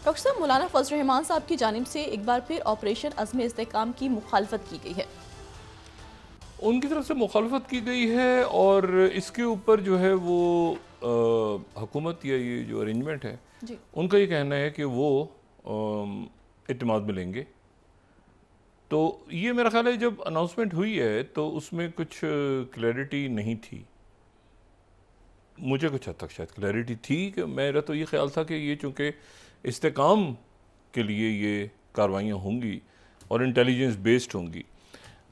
Doctor साहब, मौलाना फजल रहमान साहब की जानिब से एक बार फिर ऑपरेशन अज़्म इस्तेहकाम की मुखालफत की गई है। उनकी तरफ से मुखालफत की गई है और इसके ऊपर जो है वो हुकूमत या ये जो अरेंजमेंट है जी। उनका ये कहना है कि वो इत्मीनान में लेंगे। तो ये मेरा ख्याल है जब अनाउंसमेंट हुई है तो उसमें कुछ क्लैरिटी नहीं थी। मुझे कुछ हद तक शायद क्लैरिटी थी कि मेरा तो ये ख्याल था कि ये चूँकि इस्तेकाम के लिए ये कार्रवाइयाँ होंगी और इंटेलिजेंस बेस्ड होंगी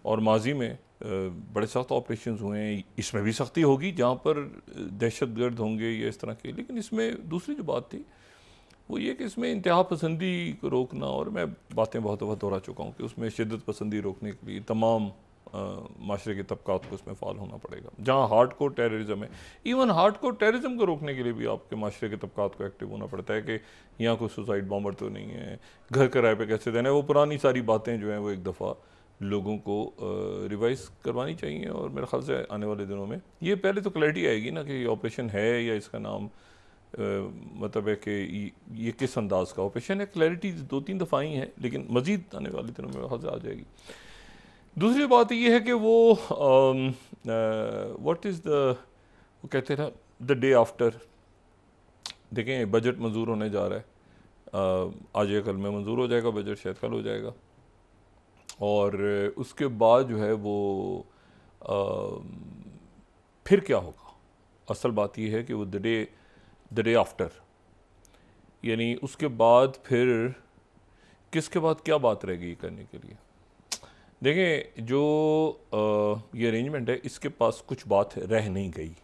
और माजी में बड़े सख्त ऑपरेशन हुए हैं, इसमें भी सख्ती होगी जहाँ पर दहशत गर्द होंगे या इस तरह के। लेकिन इसमें दूसरी जो बात थी वो ये कि इसमें इंतहा पसंदी को रोकना, और मैं बातें बहुत दफ़ा दोहरा चुका हूँ कि उसमें शिद्दत पसंदी रोकने के लिए तमाम माशरे के तबकात को उसमें फाल होना पड़ेगा। जहाँ हार्ड कोर टेररिज्म है, इवन हार्ड कोर टेररिज्म को रोकने के लिए भी आपके माशरे के तबकात को एक्टिव होना पड़ता है कि यहाँ कोई सुसाइड बॉम्बर तो नहीं है, घर किराए पे कैसे देना है। वो पुरानी सारी बातें जो हैं वो एक दफ़ा लोगों को रिवाइज करवानी चाहिए। और मेरे ख्याल से आने वाले दिनों में ये पहले तो क्लैरिटी आएगी ना कि ऑपरेशन है या इसका नाम मतलब है कि ये किस अंदाज का ऑपरेशन है। क्लैरिटी 2-3 दफ़ा आई है, लेकिन मज़ीद आने वाले दिनों में बहुत आ जाएगी। दूसरी बात ये है कि वो व्हाट इज़ द, वो कहते हैं ना, द डे आफ्टर। देखें, बजट मंजूर होने जा रहा है, आज या कल में मंजूर हो जाएगा बजट, शायद कल हो जाएगा। और उसके बाद जो है वो फिर क्या होगा। असल बात यह है कि वो द डे आफ्टर, यानी उसके बाद फिर किसके बाद क्या बात रह गई करने के लिए। देखें, जो ये अरेंजमेंट है इसके पास कुछ बात रह नहीं गई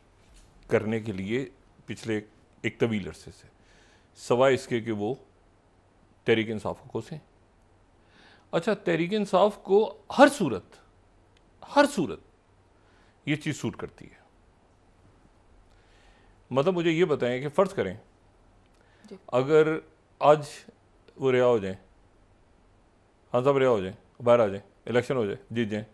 करने के लिए पिछले एक तवील अरसे से, सवाए इसके कि वो तहरीक इंसाफ को कोसें। अच्छा, तहरीक इंसाफ को हर सूरत ये चीज़ सूट करती है। मतलब मुझे ये बताएं कि फ़र्ज़ करें अगर आज वो रिहा हो जाएं, हाँ साहब रिहा हो जाएं, बाहर आ जाएं, इलेक्शन हो जाए, जीत जाएं,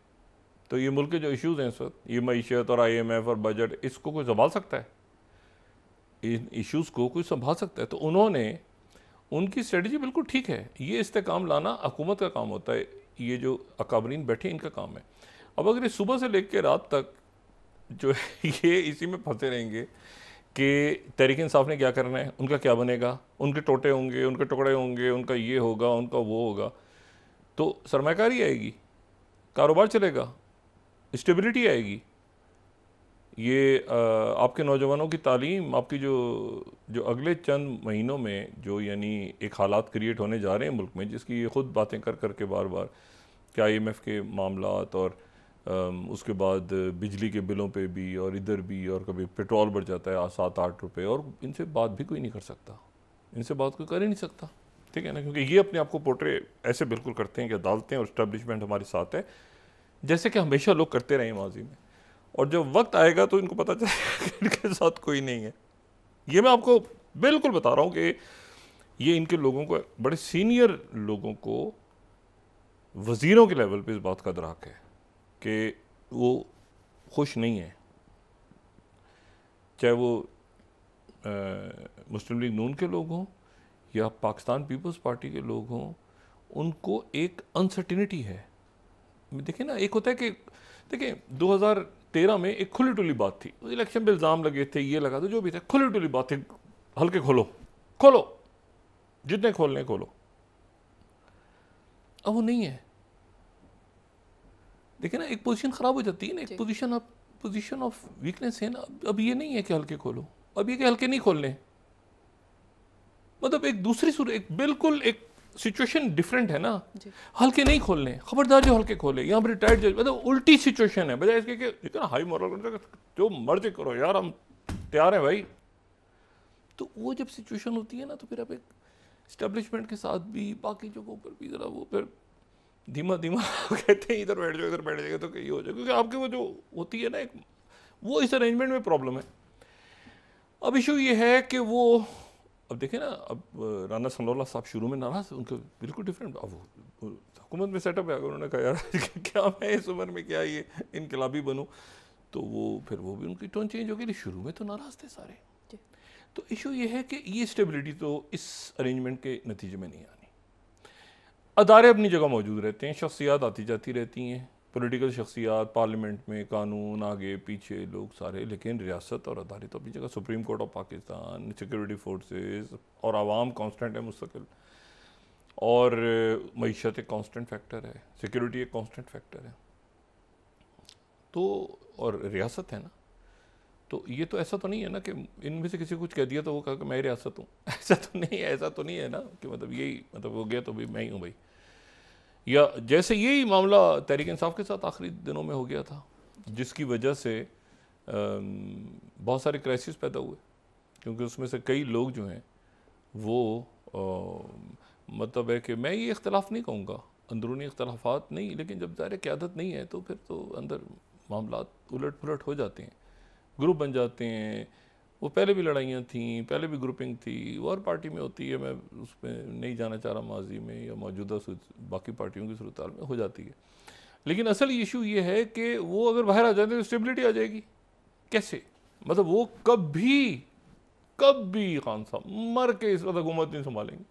तो ये मुल्क के जो इश्यूज़ हैं इस वक्त, ये मईशत और IMF और बजट, इसको कोई संभाल सकता है? इन इश्यूज़ को कोई संभाल सकता है? तो उन्होंने, उनकी स्ट्रेटजी बिल्कुल ठीक है। ये इस्तेकाम लाना हुकूमत का काम होता है, ये जो अकाबरीन बैठे इनका काम है। अब अगर ये सुबह से लेकर रात तक जो है ये इसी में फंसे रहेंगे कि तहरीक इंसाफ ने क्या करना है, उनका क्या बनेगा, उनके टोटे होंगे, उनके टुकड़े होंगे, उनका ये होगा, उनका वो होगा, तो सरमाकारी आएगी, कारोबार चलेगा, स्टेबिलिटी आएगी। ये आपके नौजवानों की तालीम, आपकी जो अगले चंद महीनों में जो यानी एक हालात क्रिएट होने जा रहे हैं मुल्क में, जिसकी ये ख़ुद बातें कर कर के बार बार कि IMF के मामलात और उसके बाद बिजली के बिलों पे भी और इधर भी, और कभी पेट्रोल बढ़ जाता है 7-8 रुपये, और इनसे बात भी कोई नहीं कर सकता, इनसे बात कोई कर ही नहीं सकता, ठीक है ना, क्योंकि ये अपने आप को पोर्ट्रे ऐसे बिल्कुल करते हैं कि अदालतें और इस्टेब्लिशमेंट हमारे साथ है, जैसे कि हमेशा लोग करते रहे माजी में। और जब वक्त आएगा तो इनको पता चलेगा कि इनके साथ कोई नहीं है। ये मैं आपको बिल्कुल बता रहा हूँ कि ये इनके लोगों को, बड़े सीनियर लोगों को, वज़ीरों के लेवल पे इस बात का अदराक है कि वो खुश नहीं है। चाहे वो मुस्लिम लीग नून के लोग हों या पाकिस्तान पीपल्स पार्टी के लोग हों, उनको एक अनसर्टिनिटी है। देखिए ना, एक होता है कि देखिए 2013 में एक खुली टुली बात थी, इलेक्शन पे इल्ज़ाम लगे थे, ये लगा, तो जो भी था खुली टुली बात थी, हल्के खोलो जितने खोलने खोलो। अब वो नहीं है। देखिए ना, एक पोजीशन ख़राब हो जाती है ना, एक पोजीशन ऑफ वीकनेस है ना। अब ये नहीं है कि हल्के खोलो, अब ये कि हल्के नहीं खोलने, मतलब एक दूसरी सूरत, एक बिल्कुल एक सिचुएशन डिफरेंट है ना। हल्के नहीं खोलने, खबरदार जो हल्के खोले, यहाँ पर रिटायर्ड जज, मतलब उल्टी सिचुएशन है। बजाय इसके कि हाई मॉरल जो मर्जी करो यार, हम तैयार हैं भाई। तो वो जब सिचुएशन होती है ना, तो फिर आप एक इस्टेब्लिशमेंट के साथ भी, बाकी जगहों पर भी ज़रा वो फिर धीमा कहते हैं इधर बैठ जाएगा तो कहीं हो जाए, क्योंकि आपके वो जो होती है ना एक, वो इस अरेंजमेंट में प्रॉब्लम है। अब इशू ये है कि वो, अब देखें ना, अब राना सनोल्ला साहब शुरू में नाराज़, उनके बिल्कुल डिफरेंट, अब हुकूमत में सेटअप है, उन्होंने कहा यार क्या मैं इस उम्र में क्या ये इनकलाबी बनूं, तो वो फिर वो भी उनकी टोन चेंज हो गई। शुरू में तो नाराज़ थे सारे, तो इशू ये है कि ये स्टेबिलिटी तो इस अरेंजमेंट के नतीजे में नहीं आनी। अदारे अपनी जगह मौजूद रहते हैं, शख्सियात आती जाती रहती हैं, पॉलिटिकल शख्सियात, पार्लियामेंट में कानून आगे पीछे लोग सारे, लेकिन रियासत और अदारे तो अपनी जगह। Supreme court of Pakistan, security forces और आवाम कांस्टेंट है मुस्तकिल, और मईशत एक कांस्टेंट फैक्टर है, सिक्योरिटी एक कांस्टेंट फैक्टर है। तो और रियासत है ना, तो ये तो ऐसा तो नहीं है ना कि इनमें से किसी को कुछ कह दिया तो वो कहा कि मैं रियासत हूँ। ऐसा तो नहीं है, ऐसा तो नहीं है ना कि मतलब यही मतलब हो गया तो भी मैं ही हूँ भाई। या जैसे यही मामला तहरीक इंसाफ के साथ आखिरी दिनों में हो गया था, जिसकी वजह से बहुत सारे क्राइसिस पैदा हुए, क्योंकि उसमें से कई लोग जो हैं वो मतलब है कि मैं ये इख्तलाफ नहीं कहूँगा, अंदरूनी इख्तलाफात नहीं, लेकिन जब ज़ाहिर क़यादत नहीं है तो फिर तो अंदर मामला उलट पुलट हो जाते हैं, ग्रुप बन जाते हैं। वो पहले भी लड़ाइयाँ थीं, पहले भी ग्रुपिंग थी, वो हर पार्टी में होती है, मैं उसमें नहीं जाना चाह रहा माजी में या मौजूदा बाकी पार्टियों की सूरत में हो जाती है। लेकिन असल इशू ये है कि वो अगर बाहर आ जाते तो स्टेबिलिटी आ जाएगी कैसे? मतलब वो कभी खान साहब मर के इस वक्त हुकूमत नहीं संभालेंगे।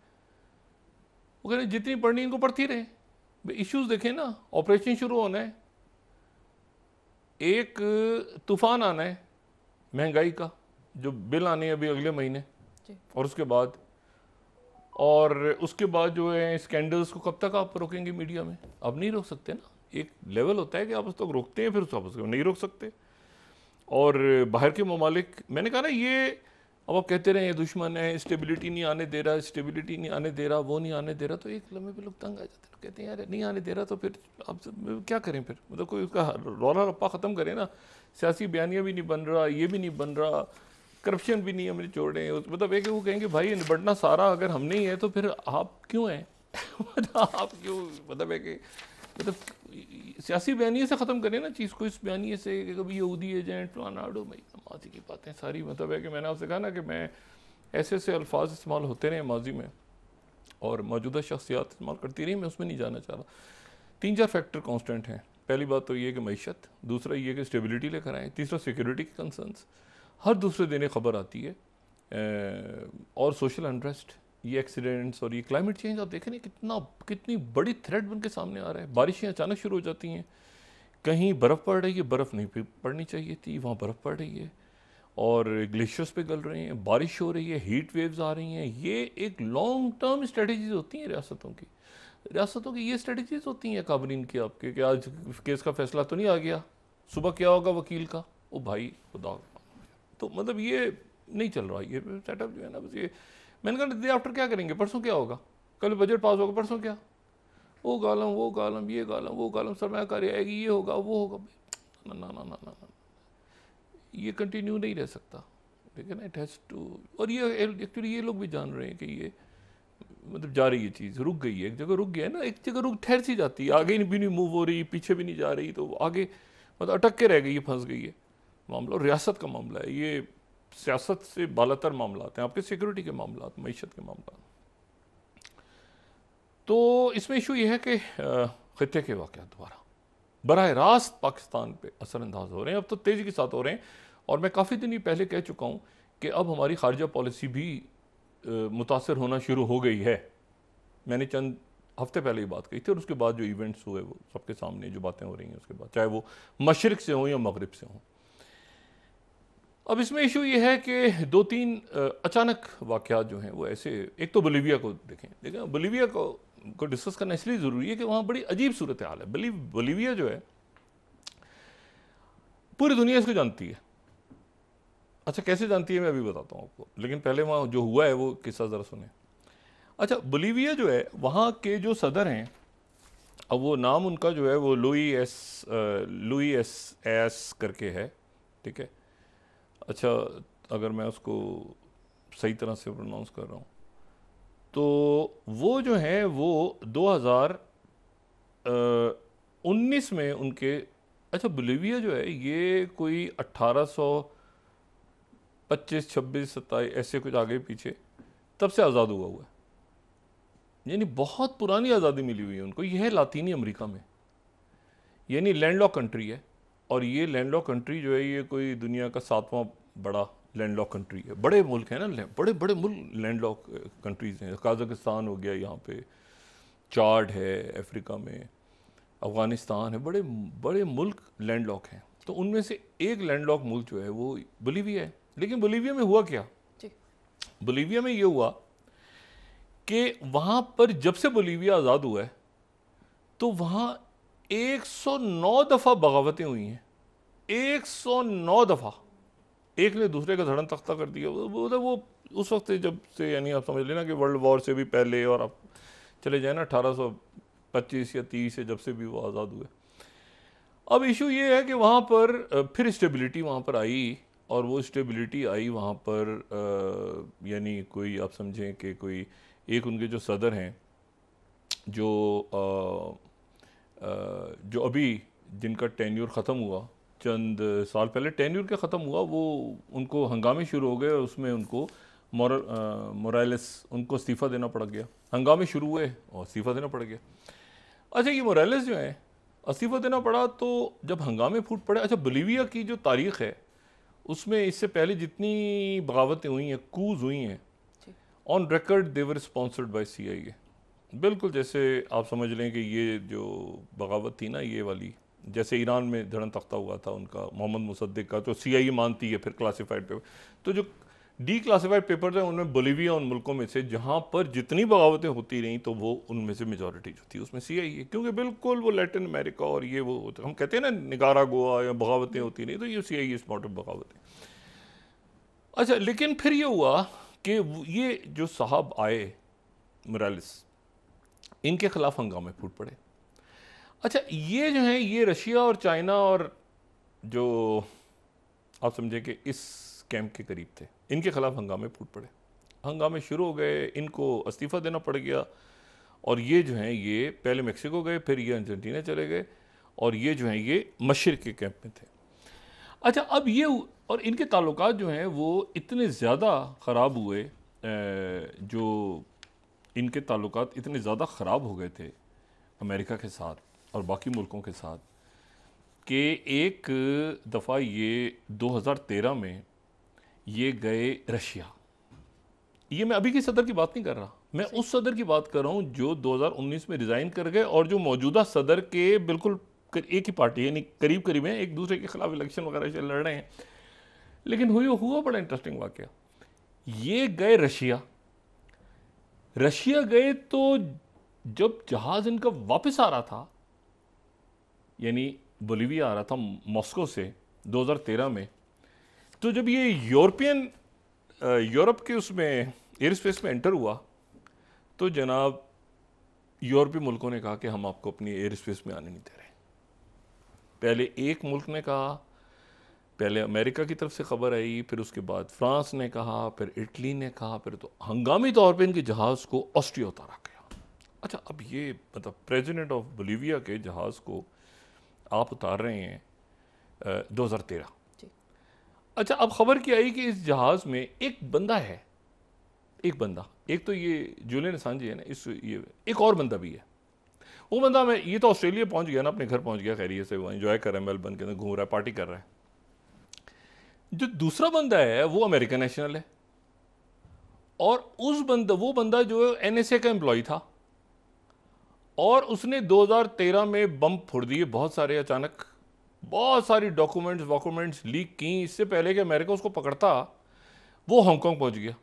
वो कह रहे जितनी पढ़नी इनको पढ़ती रहे। इश्यूज देखें ना, ऑपरेशन शुरू होना है, एक तूफान आना है महंगाई का, जो बिल आने हैं अभी अगले महीने, और उसके बाद जो है स्कैंडल्स को कब तक आप रोकेंगे मीडिया में? आप नहीं रोक सकते ना, एक लेवल होता है कि आप उस तक रोकते हैं, फिर उस आप नहीं रोक सकते। और बाहर के ममालिक, मैंने कहा ना, ये अब आप कहते रहे दुश्मन है, स्टेबिलिटी नहीं आने दे रहा, स्टेबिलिटी नहीं आने दे रहा, वो नहीं आने दे रहा, तो एक लम्हे पे लोग तंग आ जाते हैं, कहते हैं यार नहीं आने दे रहा तो फिर आप क्या करें? फिर मतलब कोई उसका रौला रप्पा ख़त्म करें ना। सियासी बयानिया भी नहीं बन रहा, ये भी नहीं बन रहा, करप्शन भी नहीं हमें छोड़ें, मतलब एक वो कहेंगे भाई निबटना सारा अगर हम नहीं है तो फिर आप क्यों हैं? आप क्यों, मतलब है कि मतलब सियासी बयानिए से ख़त्म करें ना चीज़ को, इस बयानिए से कि कभी यहूदी एजेंट फलाना आडो भाई, माजी की बातें सारी, मतलब है कि मैंने आपसे कहा ना कि मैं ऐसे ऐसे अल्फाज इस्तेमाल होते रहे माजी में और मौजूदा शख्सियात इस्तेमाल करती रही, मैं उसमें नहीं जाना चाह रहा। 3-4 फैक्टर कांस्टेंट हैं। पहली बात तो ये कि मईशत, दूसरा ये कि स्टेबिलिटी लेकर आएँ, तीसरा सिक्योरिटी के कंसर्न्स, हर दूसरे दिन खबर आती है, और सोशल अनरेस्ट, ये एक्सीडेंट्स और ये क्लाइमेट चेंज, आप देखें कितनी बड़ी थ्रेट बन के सामने आ रहा है। बारिशें अचानक शुरू हो जाती हैं, कहीं बर्फ़ पड़ रही है, बर्फ़ नहीं पड़नी चाहिए थी, वहाँ बर्फ़ पड़ रही है, और ग्लेशियर्स पे गल रहे हैं, बारिश हो रही है, हीट वेव्स आ रही हैं। ये एक लॉन्ग टर्म स्ट्रेटजीज होती हैं रियासतों की ये स्ट्रेटजीज होती हैं काबरीन की आपके, कि आज केस का फैसला तो नहीं आ गया, सुबह क्या होगा वकील का, ओ भाई खुदा। तो मतलब ये नहीं चल रहा, ये सेटअप जो है ना, बस ये मैंने कहा डे आफ्टर क्या करेंगे, परसों क्या होगा, कल बजट पास होगा, परसों क्या, वो गालम ये गालम वो गालम, सरमायाकारी आएगी, ये होगा वो होगा। ना ना ना ना ना ना, ये कंटिन्यू नहीं रह सकता, ठीक है ना, इट हैज़ टू। और ये एक्चुअली ये लोग भी जान रहे हैं कि ये मतलब जा रही है चीज़, रुक गई है, एक जगह रुक गया है ना, एक जगह रुक ठहर सी जाती है, आगे भी नहीं मूव हो रही, पीछे भी नहीं जा रही, तो आगे मतलब अटक के रह गई है, फंस गई है मामला। और रियासत का मामला है ये, सियासत से बालातर मामला हैं आपके, सिक्योरिटी के मामला, मईशत के मामला। तो इसमें इशू ये है कि खित्ते के वाक़यात दोबारा बराह रास्त पाकिस्तान पे असरअंदाज हो रहे हैं, अब तो तेज़ी के साथ हो रहे हैं। और मैं काफ़ी दिन पहले कह चुका हूँ कि अब हमारी खारजा पॉलिसी भी मुतासर होना शुरू हो गई है। मैंने चंद हफ्ते पहले ही बात कही थी, और उसके बाद जो इवेंट्स हुए वो सबके सामने जो बातें हो रही हैं उसके बाद, चाहे वो मशरिक़ से हों या मगरिब से हों। अब इसमें इशू ये है कि 2-3 अचानक वाक़यात जो हैं वो ऐसे, एक तो बोलीविया को देखें, बोलीविया को डिस्कस करना इसलिए ज़रूरी है कि वहाँ बड़ी अजीब सूरत हाल है। बोलीविया जो है पूरी दुनिया इसको जानती है। अच्छा कैसे जानती है मैं अभी बताता हूँ आपको, लेकिन पहले वहाँ जो हुआ है वो किस्सा ज़रा सुने। अच्छा, बोलीविया जो है, वहाँ के जो सदर हैं, अब वो नाम उनका जो है वो लुई एस करके है, ठीक है। अच्छा, अगर मैं उसको सही तरह से प्रोनाउंस कर रहा हूँ तो वो जो है वो 2019 में उनके, अच्छा बोलीविया जो है ये कोई 1825, 26, 27 ऐसे कुछ आगे पीछे तब से आज़ाद हुआ है, यानी बहुत पुरानी आज़ादी मिली हुई है उनको। ये है लातीनी अमेरिका में, यानी लैंडलॉक कंट्री है, और ये लैंडलॉक कंट्री जो है ये कोई दुनिया का 7वां बड़ा लैंडलॉक कंट्री है, बड़े मुल्क हैं ना, बड़े बड़े मुल्क लैंडलॉक कंट्रीज़ हैं। कजाकिस्तान हो गया यहाँ पे, चाड है अफ्रीका में, अफ़गानिस्तान है, बड़े बड़े मुल्क लैंडलॉक हैं। तो उनमें से एक लैंडलॉक मुल्क जो है वो बोलीविया है। लेकिन बोलीविया में हुआ क्या? बोलीविया में ये हुआ कि वहाँ पर जब से बोलीविया आज़ाद हुआ है तो वहाँ 109 दफ़ा बगावतें हुई हैं। 109 दफ़ा एक ने दूसरे का धड़न तख्ता कर दिया। वो उस वक्त से, जब से, यानी आप समझ लेना कि वर्ल्ड वॉर से भी पहले, और आप चले जाए ना 1825 या 30 से, जब से भी वो आज़ाद हुए। अब इशू ये है कि वहाँ पर फिर स्टेबिलिटी वहाँ पर आई, और वो स्टेबिलिटी आई वहाँ पर यानी कोई आप समझें कि कोई एक उनके जो सदर हैं, जो अभी जिनका टेन्यूर ख़त्म हुआ, चंद साल पहले टेन्यूर के ख़त्म हुआ, वो उनको हंगामे शुरू हो गए और उसमें उनको मोरालेस उनको इस्तीफ़ा देना पड़ गया। हंगामे शुरू हुए और इस्तीफ़ा देना पड़ गया। अच्छा, ये मोरालेस जो है इस्तीफ़ा देना पड़ा, तो जब हंगामे फूट पड़े। अच्छा, बोलीविया की जो तारीख़ है उसमें इससे पहले जितनी बगावतें हुई हैं, कूज हुई हैं, on record they were sponsored by CIA। बिल्कुल जैसे आप समझ लें कि ये जो बगावत थी ना, ये वाली, जैसे ईरान में धड़न तख्ता हुआ था उनका, मोहम्मद मुसद्दिक का, तो CIA मानती है फिर क्लासिफाइड पेपर। तो जो डी क्लासिफाइड पेपर हैं उनमें बोलीविया उन मुल्कों में से जहाँ पर जितनी बगावतें होती रहीं, तो वो उनमें से मेजॉरिटी जो थी उसमें CIA है, क्योंकि बिल्कुल वो लैटिन अमेरिका और ये वो हम कहते हैं ना निकारागुआ या बगावतें होती रहीं, तो ये CIA स्पॉट ऑफ बगावतें। अच्छा, लेकिन फिर ये हुआ कि ये जो साहब आए मोरालेस, इनके खिलाफ हंगामे फूट पड़े। अच्छा, ये जो है ये रशिया और चाइना और जो आप समझे कि इस कैंप के करीब थे, इनके खिलाफ हंगामे फूट पड़े। हंगामे शुरू हो गए, इनको इस्तीफ़ा देना पड़ गया, और ये जो हैं ये पहले मेक्सिको गए, फिर ये अर्जेंटीना चले गए, और ये जो हैं ये मशरिक़ के कैंप में थे। अच्छा, अब ये और इनके ताल्लुकात जो हैं वो इतने ज़्यादा ख़राब हुए, जो इनके ताल्लुकात इतने ज़्यादा ख़राब हो गए थे अमेरिका के साथ और बाकी मुल्कों के साथ, कि एक दफ़ा ये 2013 में ये गए रशिया। ये मैं अभी की सदर की बात नहीं कर रहा, मैं उस सदर की बात कर रहा हूँ जो 2019 में रिज़ाइन कर गए, और जो मौजूदा सदर के बिल्कुल एक ही पार्टी, यानी करीब करीब हैं, एक दूसरे के खिलाफ इलेक्शन वगैरह से लड़ रहे हैं। लेकिन हुआ बड़ा इंटरेस्टिंग वाक़या। ये गए रशिया गए, तो जब जहाज़ इनका वापस आ रहा था, यानी बोलीविया आ रहा था मॉस्को से 2013 में, तो जब ये यूरोप के उसमें एयर स्पेस में एंटर हुआ, तो जनाब यूरोपीय मुल्कों ने कहा कि हम आपको अपनी एयर स्पेस में आने नहीं दे रहे। पहले एक मुल्क ने कहा, पहले अमेरिका की तरफ से खबर आई, फिर उसके बाद फ्रांस ने कहा, फिर इटली ने कहा, फिर तो हंगामी तौर पे इनके जहाज़ को ऑस्ट्रिया उतारा गया। अच्छा, अब ये मतलब प्रेसिडेंट ऑफ बोलीविया के जहाज़ को आप उतार रहे हैं 2013। अच्छा, अब खबर क्या आई कि इस जहाज़ में एक बंदा है, एक तो ये जूलियन असांजे है ना, ये एक और बंदा भी है। वो बंदा ये तो ऑस्ट्रेलिया पहुंच गया ना, अपने घर पहुंच गया खैरियत से, वो एंजॉय कर रहा है, मेलबर्न के अंदर घूम रहा है, पार्टी कर रहा है। जो दूसरा बंदा है वो अमेरिकन नेशनल है, और वो बंदा जो है NSA का एम्प्लॉय था, और उसने 2013 में बम फोड़ दिए बहुत सारे, अचानक बहुत सारी डॉक्यूमेंट्स लीक की। इससे पहले कि अमेरिका उसको पकड़ता, वो हांगकांग पहुंच गया।